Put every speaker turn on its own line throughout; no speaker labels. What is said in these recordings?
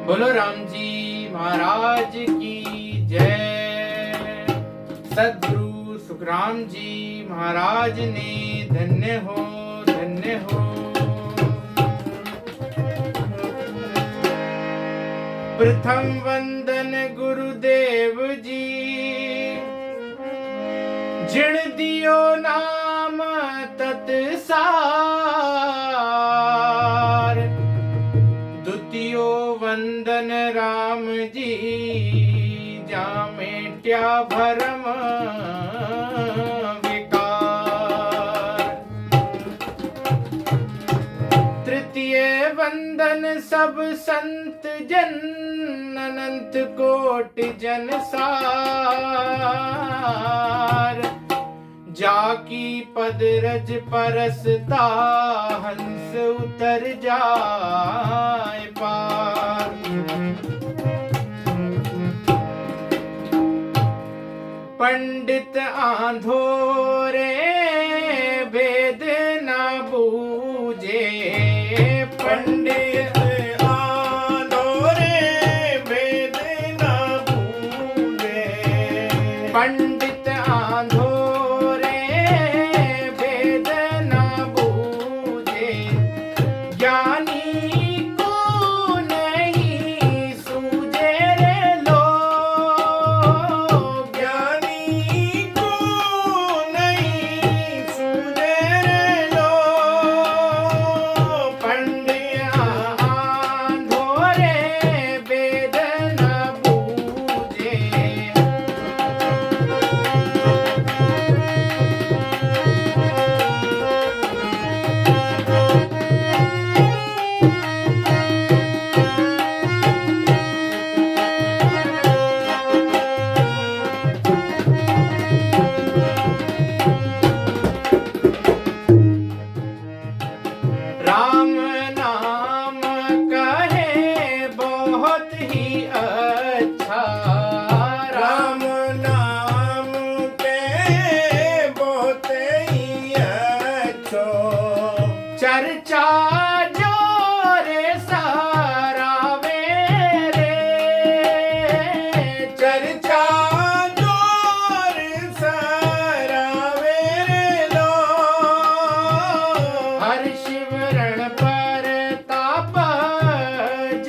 बोलो राम जी महाराज की जय। सद्गुरु सुखराम जी महाराज ने धन्य हो धन्य हो। प्रथम वंदन गुरुदेव जी, जिण दियो नाम तत्सार। द्वितीयो वंदन राम जी, जा मेट्या भरम विकार। तृतीय वंदन सब संत जन, अनंत कोटि जन सार। जाकी पद रज परसता, हंस उतर जाए पार। पंडित आंधोरे भेद न बूझे, पंडित आंधोरे भेद न बूझे। पंडित आंधोरे भेद न बूझे, ज्ञानी को नहीं सूझे रे लोग। ज्ञानी को नहीं सूझे रे लोग। पंडित आंधोरे भेद न बूझे। राम नाम कहे बहुत ही अच्छा। राम नाम कहे बहुत ही अच्छो। चर्चा जोरे सारा वेरे, चर्चा जोरे सारा वेरे लो। हर शिवरण पर तापज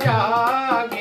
जाग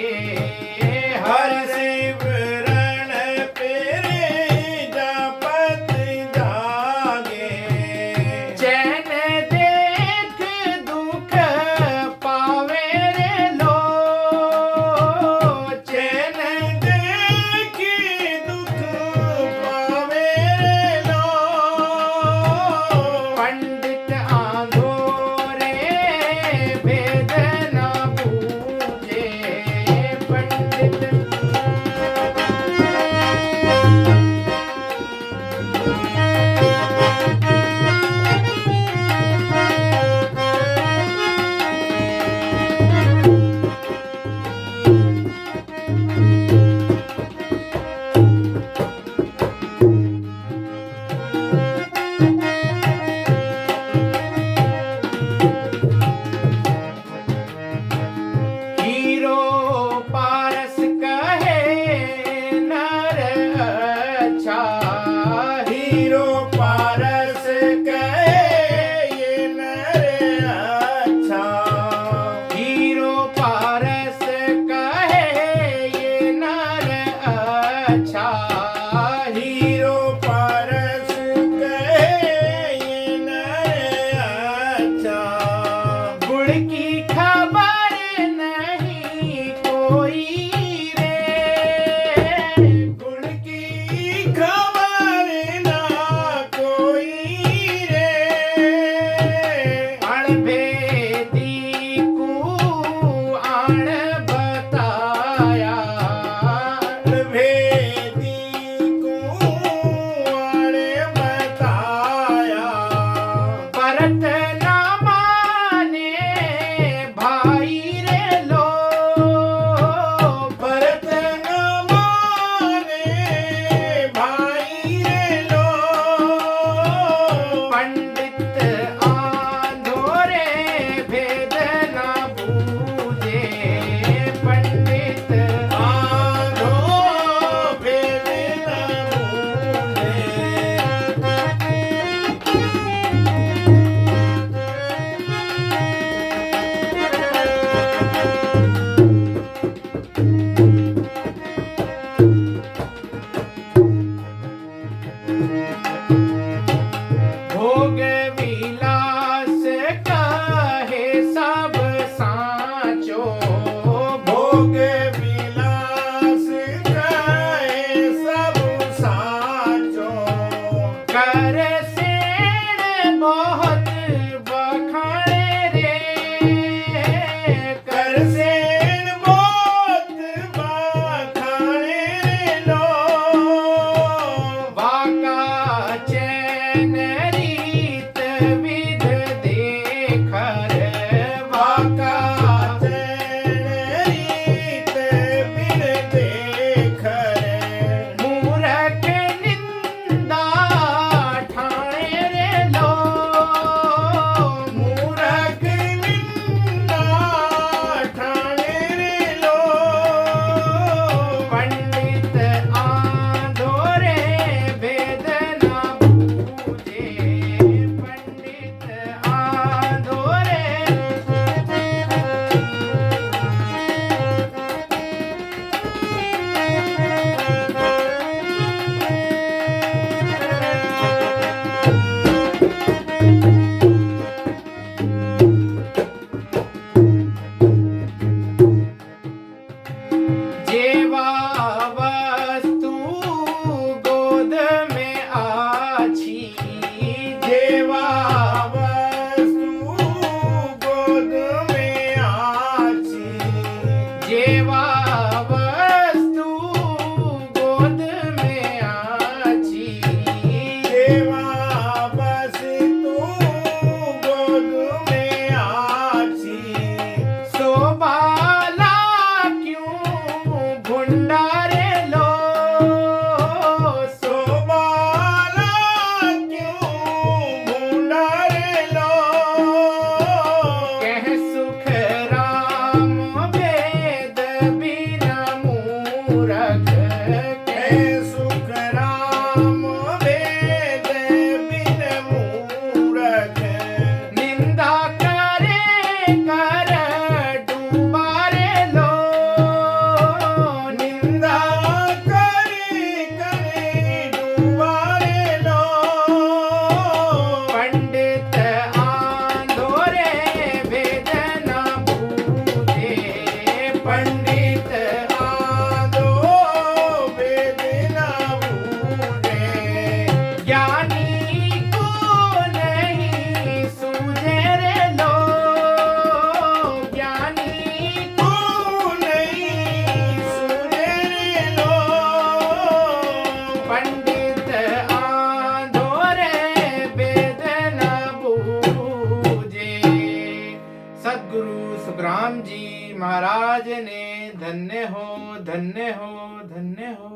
राम जी महाराज ने धन्य हो धन्य हो धन्य हो।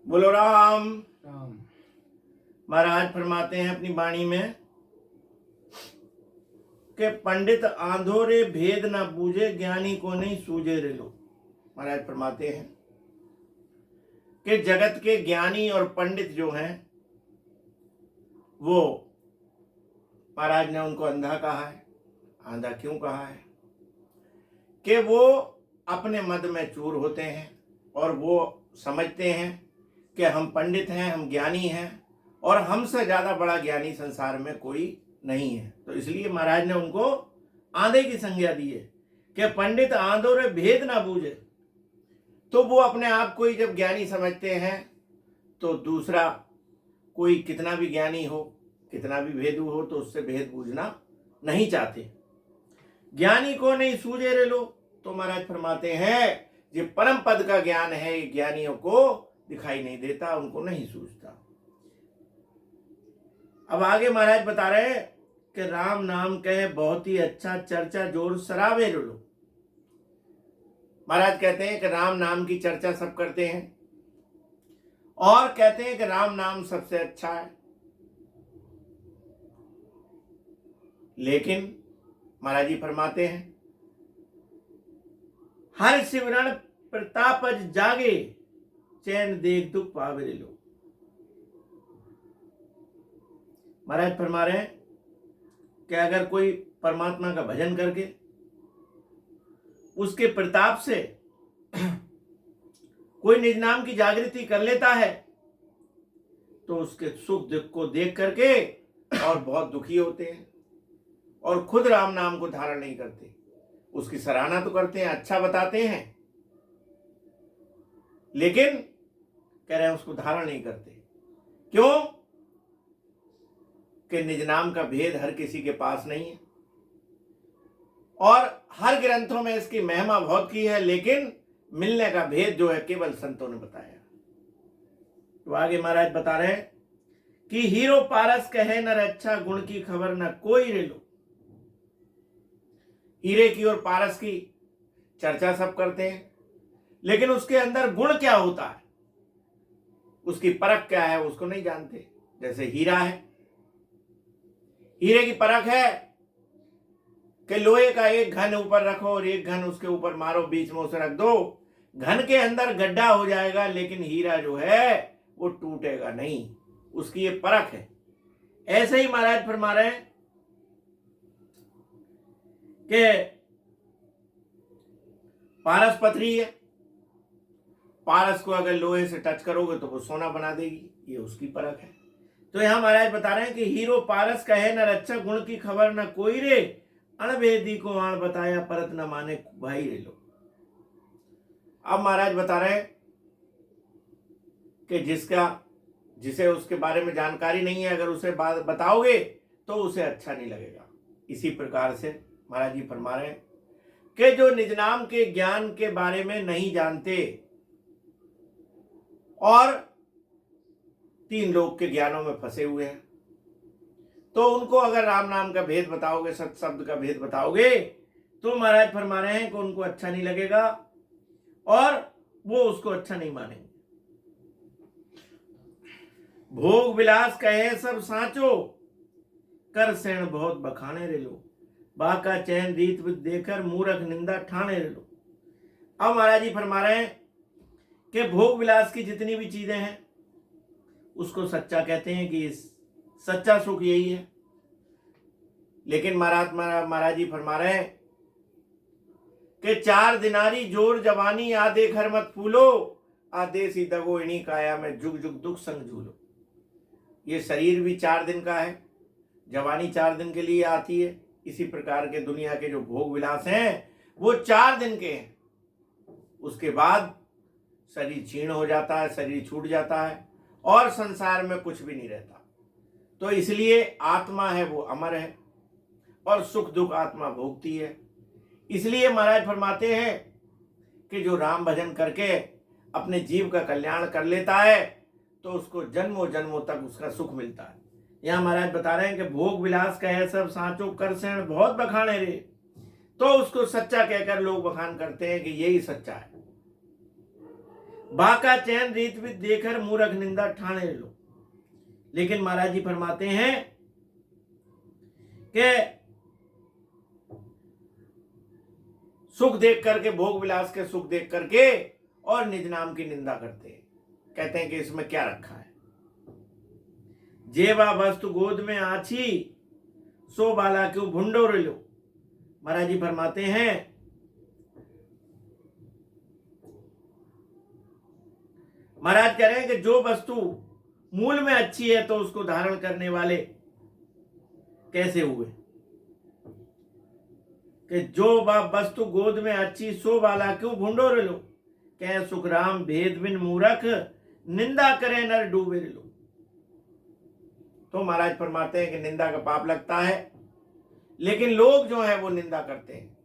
बोलो राम।
राम।
महाराज फरमाते हैं अपनी वाणी में कि पंडित आंधोरे भेद न बूझे, ज्ञानी को नहीं सूझे रे लो। महाराज फरमाते हैं कि जगत के ज्ञानी और पंडित जो हैं वो, महाराज ने उनको अंधा कहा है। आंधा क्यों कहा है? कि वो अपने मद में चूर होते हैं और वो समझते हैं कि हम पंडित हैं, हम ज्ञानी हैं और हमसे ज्यादा बड़ा ज्ञानी संसार में कोई नहीं है। तो इसलिए महाराज ने उनको आंधे की संज्ञा दी है कि पंडित आंधोरे भेद ना बूझे। तो वो अपने आप को ही जब ज्ञानी समझते हैं तो दूसरा कोई कितना भी ज्ञानी हो, कितना भी भेदू हो, तो उससे भेद बूझना नहीं चाहते। ज्ञानी को नहीं सूझे रे लो। तो महाराज फरमाते हैं ये परम पद का ज्ञान है, ये ज्ञानियों को दिखाई नहीं देता, उनको नहीं सूझता। अब आगे महाराज बता रहे हैं कि राम नाम कहे बहुत ही अच्छा, चर्चा जोर सराबे लो। महाराज कहते हैं कि राम नाम की चर्चा सब करते हैं और कहते हैं कि राम नाम सबसे अच्छा है। लेकिन महाराज जी फरमाते हैं हर सिमरन प्रतापज जागे, चैन देख दुख पावे लो। महाराज फरमा रहे हैं कि अगर कोई परमात्मा का भजन करके उसके प्रताप से कोई निज नाम की जागृति कर लेता है तो उसके सुख दुख को देख करके और बहुत दुखी होते हैं और खुद राम नाम को धारण नहीं करते। उसकी सराहना तो करते हैं, अच्छा बताते हैं, लेकिन कह रहे हैं उसको धारण नहीं करते। क्यों? कि निज नाम का भेद हर किसी के पास नहीं है और हर ग्रंथों में इसकी महिमा बहुत की है, लेकिन मिलने का भेद जो है केवल संतों ने बताया। तो आगे महाराज बता रहे हैं कि हीरो पारस कहे नर अच्छा, गुण की खबर न कोई रे लो। हीरे की और पारस की चर्चा सब करते हैं, लेकिन उसके अंदर गुण क्या होता है, उसकी परख क्या है, उसको नहीं जानते। जैसे हीरा है, हीरे की परख है कि लोहे का एक घन ऊपर रखो और एक घन उसके ऊपर मारो, बीच में उसे रख दो, घन के अंदर गड्ढा हो जाएगा, लेकिन हीरा जो है वो टूटेगा नहीं। उसकी ये परख है। ऐसे ही महाराज फरमा रहे हैं कि पारस पथरी है, पारस को अगर लोहे से टच करोगे तो वो सोना बना देगी, ये उसकी परख है। तो यहां महाराज बता रहे हैं कि हीरो पारस कहे न रक्षा, गुण की खबर न कोई रे, अणभेदी को आण बताया, परत न माने भाई रे लो। अब महाराज बता रहे हैं कि जिसे उसके बारे में जानकारी नहीं है, अगर उसे बात बताओगे तो उसे अच्छा नहीं लगेगा। इसी प्रकार से महाराज जी फरमा रहे हैं कि जो निज नाम के ज्ञान के बारे में नहीं जानते और तीन लोक के ज्ञानों में फंसे हुए हैं, तो उनको अगर राम नाम का भेद बताओगे, सत शब्द का भेद बताओगे, तो महाराज फरमा रहे हैं कि उनको अच्छा नहीं लगेगा और वो उसको अच्छा नहीं मानेंगे। भोग विलास कहे सब साचो, कर सेण बहुत बखाने रे लो, बाका चैन रीत देकर मूर्ख निंदा ठाणे रे लो। अब महाराज जी फरमा रहे हैं कि भोग विलास की जितनी भी चीजें हैं उसको सच्चा कहते हैं कि सच्चा सुख यही है, लेकिन महाराज जी फरमा रहे हैं कि 4 दिनारी जोर जवानी, आधे घर मत फूलो, आधे सी दगो इणी काया में जुग जुग दुख संग झूलो। ये शरीर भी 4 दिन का है, जवानी 4 दिन के लिए आती है। इसी प्रकार के दुनिया के जो भोग विलास हैं वो 4 दिन के हैं, उसके बाद शरीर क्षीण हो जाता है, शरीर छूट जाता है और संसार में कुछ भी नहीं रहता। तो इसलिए आत्मा है वो अमर है और सुख दुख आत्मा भोगती है। इसलिए महाराज फरमाते हैं कि जो राम भजन करके अपने जीव का कल्याण कर लेता है तो उसको जन्मों जन्मों तक उसका सुख मिलता है। यहाँ महाराज बता रहे हैं कि भोग विलास कहे सब सांचो, कर सेण बहुत बखाने रे। तो उसको सच्चा कहकर लोग बखान करते हैं कि यही सच्चा है। बाका चैन रीत भी देकर मूर्ख निंदा ठाणे लो। लेकिन महाराज जी फरमाते हैं कि सुख देख करके, भोग विलास के सुख देख करके और निज नाम की निंदा करते हैं। कहते हैं कि इसमें क्या रखा है। जेवा वस्तु गोद में आछी, सो बाला क्यों भुंडो लो। महाराज जी फरमाते हैं महाराज कह रहे हैं कि जो वस्तु मूल में अच्छी है तो उसको धारण करने वाले कैसे हुए। कि जो वस्तु गोद में अच्छी, सो वाला क्यों भूंडो रे लो। कह सुखराम भेद बिन मूरख, निंदा करे नर डूबे रे लो। तो महाराज फरमाते हैं कि निंदा का पाप लगता है, लेकिन लोग जो है वो निंदा करते हैं।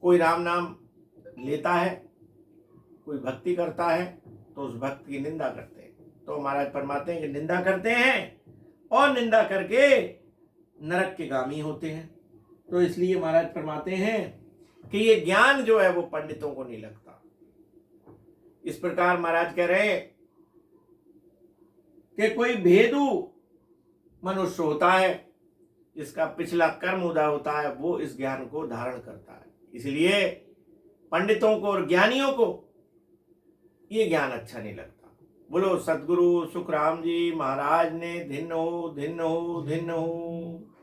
कोई राम नाम लेता है, कोई भक्ति करता है, तो उस भक्त की निंदा करते हैं। तो महाराज फरमाते हैं कि निंदा करते हैं और निंदा करके नरक के गामी होते हैं। तो इसलिए महाराज फरमाते हैं कि ये ज्ञान जो है वो पंडितों को नहीं लगता। इस प्रकार महाराज कह रहे हैं कि कोई भेदू मनुष्य होता है, जिसका पिछला कर्म उदा होता है, वो इस ज्ञान को धारण करता है। इसलिए पंडितों को और ज्ञानियों को ये ज्ञान अच्छा नहीं लगता। बोलो सतगुरु सुखराम जी महाराज ने धिन हो धिन हो धिन हो।